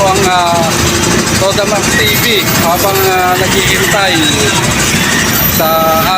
ang Todamax TV habang naghihintay sa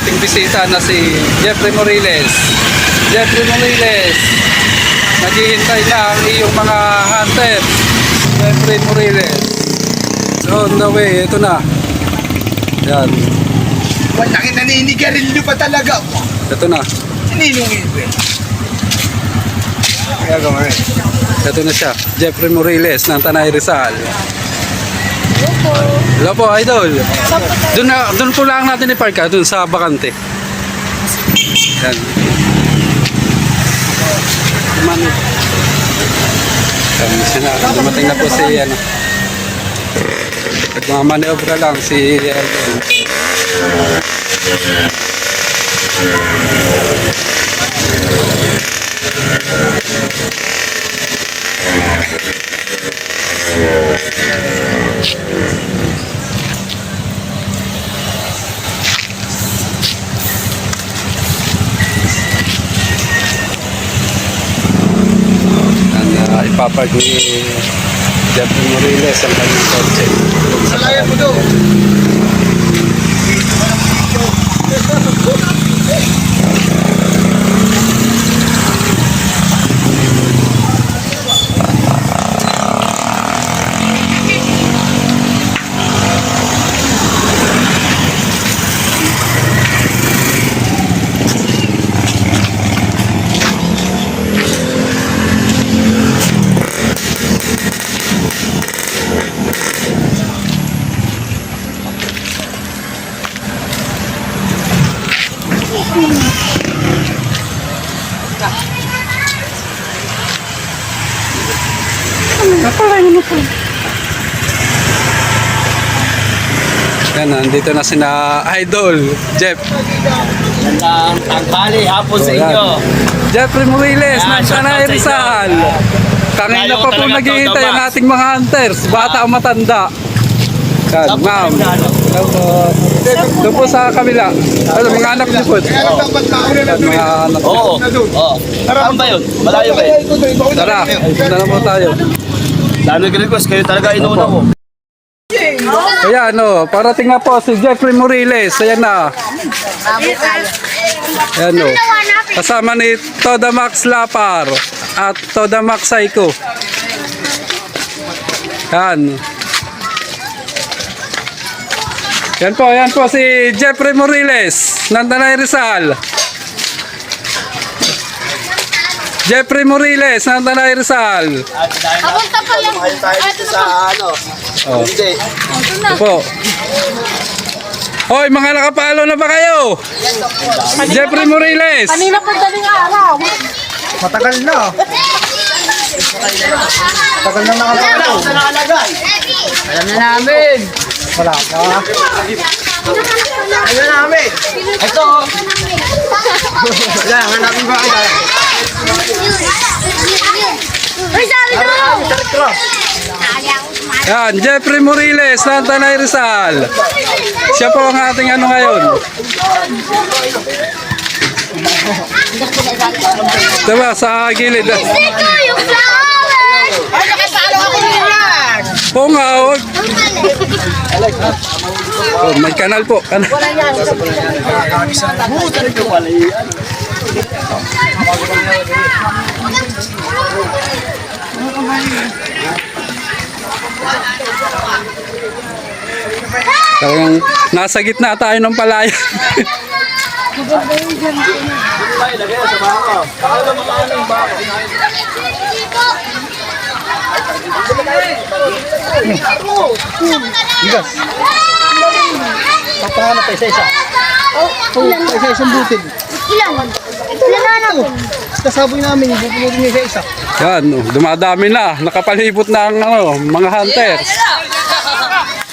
ating bisita na si Jeffrey Moriles. Jeffrey Moriles, naghihintay na ang iyong mga hunter. Jeffrey Moriles. So, on the way, ito na. Yan. Walang naninigarilyo pa talaga. Ito na. Ninungin ko eh. Kaya gawin. Ito na siya. Jeffrey Moriles ng Tanay Rizal. Hello po, idol. Doon po lang natin i-park doon sa bakante. Yan. Dumating na po si ano. Nagmamaneobra lang si idol. Ipapark ni Jeffrey Moriles ang kanyang kotse. Salayan mo doon. Yan, nandito na sina Idol, Jeff. Ang tanghali, hapon sa inyo. Jeffrey Moriles ng Tanay Rizal. Kanina pa po naghihintay ang ating mga hunters, bata o matanda. Yan, ma'am. Doon po sa kabila. Ano, mga anak niyo po. Kaya dapat mauna na doon. Mga anak niyo. Oo. Oo. Saan ba yun? Malayo ba yun? Tara, punta na po tayo. Dami request, kayo talaga inuuna ko. Kaya ano, parating na po si Jeffrey Moriles. Ayan na. Ayan o. Kasama ni Todamax Lapar at Todamax Psycho. Yan. Yan po si Jeffrey Moriles ng Tanay Rizal. Jeffrey Moriles ng Tanay Rizal. Kapunta pa lang. Sa ano? Oh. Hindi. Ito po. Hoy, mga nakapalo na ba kayo? Jeffrey Moriles. Kanina pa daling araw. Matagal na. Matagal na nakapalo. Alam na namin. Wala ka. Alam na namin. Ito. Wala, hanapin ba kayo? Uy, sabi ko! Yan, Jeffrey Moriles ng Tanay Rizal. Siya po ang ating ano ngayon. Diba, sa gilid. Siko, yung flower! Ay, nakasalo ako niyan! Po nga, huwag. Oh, may kanal po. Kanal. Talagang nasa gitna tayo ng palayan. Bigas. Papahanap pa isa-isa. Isa-isang butil. Ilan? Ilan na natin? Kasaboy namin, bupunutin niya isa-isa. Yan, oh, dumadami na. Nakapalibot na ang ano, mga hunters.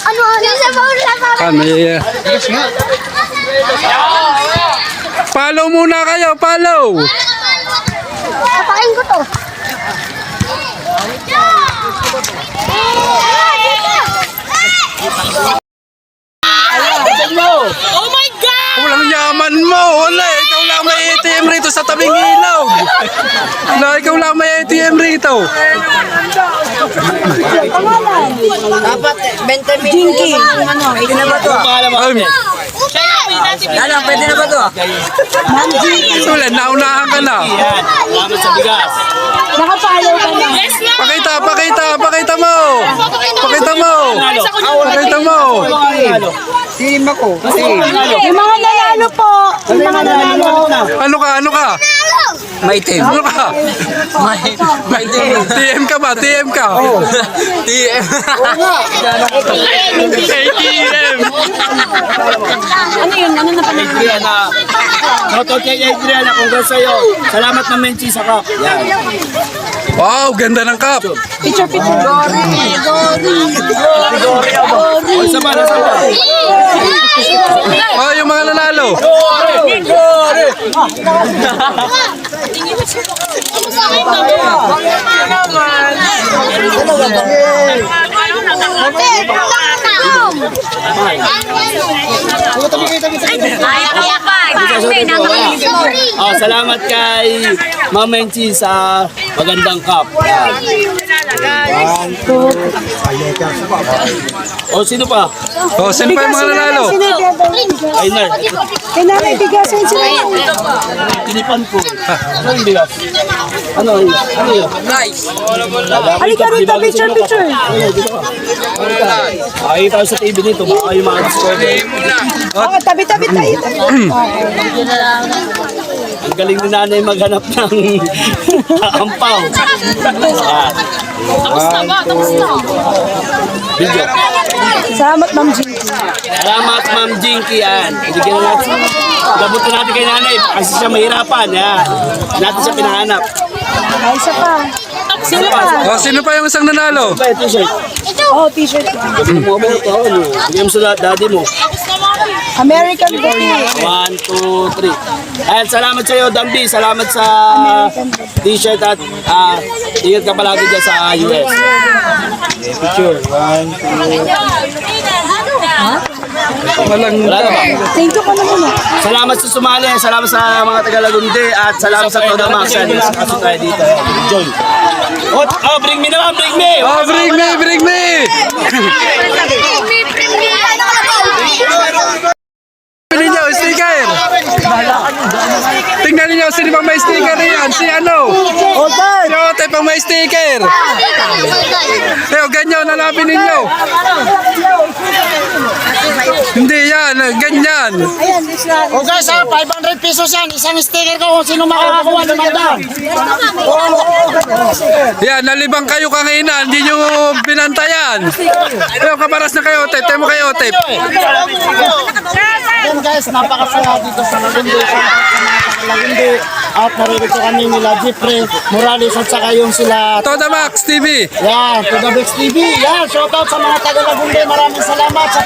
Ano? Yung sa bawal na pa. Yan, may, Bigas nga. follow muna kayo, follow. Kapakain ko to. Mo! Oh my God! Walang yaman mo. Wala, ikaw lang may itim ATM rito sa tabing ilog. Na ikaw lang may ATM rito. Dapat 20 minutes. Ano, ito na ba to? Ay, Ano, pwede na ba to? wala, naunahan ka na. Yan. Salamat sa bigas. Nakapalaw ka na. Pakita mo. Pakita mo. Pakita mo. Team ako. Yung mga nanalo po. Yung mga nanalo. Ano ka? Maitim. Ano ka? Maitim. TM ka ba? TM ka? TM. ATM. Ano yun? Ano na panalo? Adriana. Shoutout kay Adriana. Congrats sa'yo. Salamat na Menchi sa cup. Yan. Wow, ganda ng cup. Picture. O, isa ba? Nasa ba? Oh, yung mga nanalo. Oh, salamat kay Ma'am Menchi sa magandang cup. Yan. O, sino pa? Oh, sino pa yung mga nanalo? Ay, na. Kailangan bigasin sila. Tinipan ko. Ano yung bigas? Ano yun? Nice. Halika rito, picture. Ay, tayo sa TV nito. Baka yung mga discover. Oh, tabi-tabi tayo. Ang galing ni nanay maghanap ng ampaw. Yan. Tapos na. Video. Salamat, Ma'am G. Salamat, Ma'am Jinky. Yan. Bigyan natin. Gabutin natin kay nanay kasi siya mahirapan. Yan. Natin siya pinahanap. Ay, isa pa. Sino pa? Oh, sino pa yung isang nanalo? Ba, ito siya. Oh, t-shirt. Gabi mo ba ito? Bigyan mo sa daddy mo. American Beauty. 1, 2, 3. Ayan, salamat sa iyo, Dambi. Salamat sa t-shirt at ingat ka palagi dyan sa US. Picture. 1, 2. Walang Wala na ba? Thank you ka na muna. Salamat sa sumali. Salamat sa mga taga-Lagunde. At salamat sa Toda Max. Yan, kaso tayo dito. Enjoy. Oh, bring me naman, bring me. Oh, bring me! Tingnan niyo, sticker! Tingnan niyo, sino pang may sticker yan? Si ano? Si Ote pang may sticker! Pero ganyan, hanapin ninyo! Hindi yan, ganyan! O guys, 500 pesos yan. Isang sticker ko kung sino makakakuha ng magdaan. Yan, nalibang kayo kanina, hindi nyo binantayan! Pero kaparas na kayo, Ote, tayo mo kayo, Ote! Yan guys, napakasaya dito sa Lagunde. At naririto kami nila Jeffrey Morales at saka yung sila Toda Max TV! yan, to the Bex TV. Yan, shoutout sa mga taga-Lagunde. Maraming salamat sa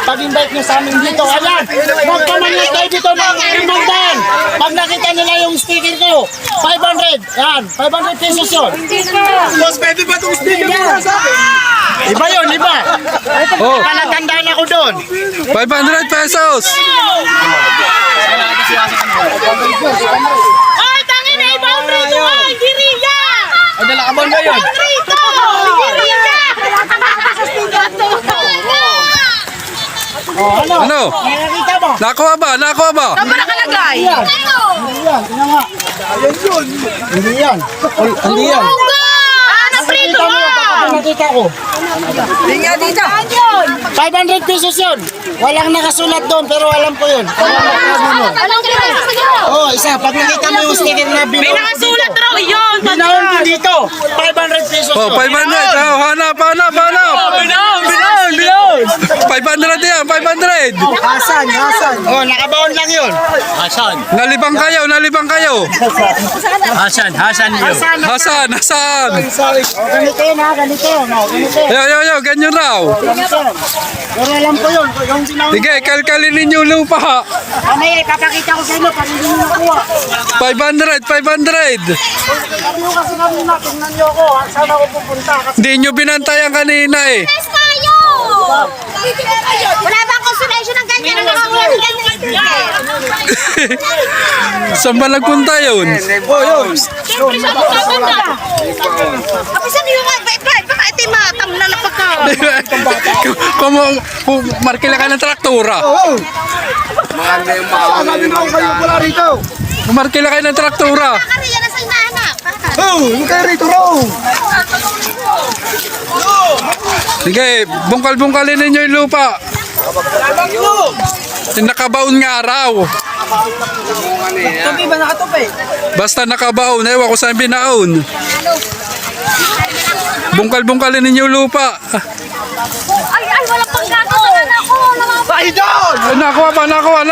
pag-invite nyo sa amin dito. Ayan, magpamanyan tayo dito ng magdaan. Pag nakita nila yung sticker ko, 500. Yan, 500 pesos yun. Boss, pwede ba itong sticker mo sa akin? Iba yun, iba. Oh, Panatandaan ako doon. 500 pesos! Ay, tangin na ibang rito ay, giriya! Ay, nalakabon ba yun? Rito! Giriya! Ano? Nakita mo? Nakuha ba? Ano ba nakalagay? Yan, tingnan nga. Hindi yan. Hindi yan. Ah, naprito Nakita mo yun, kapag nakita ko. Tingnan dito. 500 pesos yun. Walang nakasulat doon, pero alam ko yun. Anong Oh, isa. Pag nakita mo yung sticker na May binaon nakasulat raw yun. Binaon ko dito. 500 pesos Oh, yun. 500! Oh, hanap! 500 yan, 500! Hasan. Oh, nakabaon lang yun. Nalibang kayo! Hasan yun. Hasan! Sorry. Oh, ganito yun ha, ganito. No, ganito. Yo, ganyan raw! Ganito. Pero alam ko yun. Yung binaon. Sige, kalkalin ninyo lupa! Mamaya, ipapakita ko sa inyo pag hindi nyo nakuha. 500! Sabi ko kasi kanina, tingnan nyo ako. Saan ako pupunta? Kasi Hindi nyo binantayan kanina eh! Tayo! Wala bang consolation ng ganyan. Ang nakakuha ng ganyan sticker. Saan ba nagpunta yun? Siyempre sa pagkakanda. Kapag saan yung baka ito yung matamla na pagka. Markila ka ng traktura. Wala rito. Markila kayo ng traktura. Kakariya na sa inahanap. Yung kayo rito raw. Sige, bungkal-bungkalin ninyo yung lupa. Nakabaon nga araw. Tupi ba nakatupi? Basta nakabaon, ewan ko saan binaon. Bungkal-bungkalin ninyo yung lupa. Ay, walang pagkakataon na ako. Ay, doon! Nakuha pa, nakuha.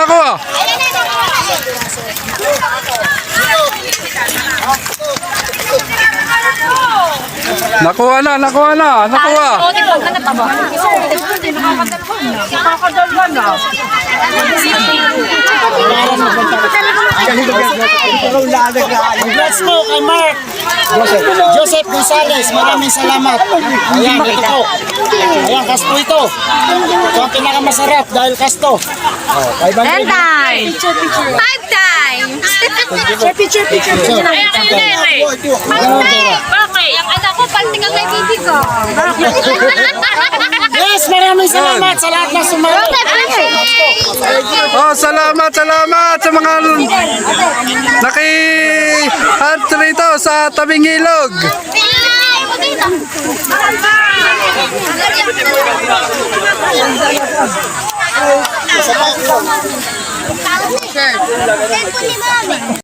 Nakuha na. Congrats po kay Mark. Joseph Gonzales, maraming salamat. Ayan, ito po. Ayan, kasto ito. Ito ang pinakamasarap dahil kasto. Oh, 500. 10 times. 5 times. Picture. Ay, kayo na eh. Bakit? Ang anak ko, panting ang naibibi ko. Yes, maraming salamat sa lahat na sumali. Oh, salamat sa mga naki-hunt rito sa tabing ilog. Sure. Tempo ni Mami.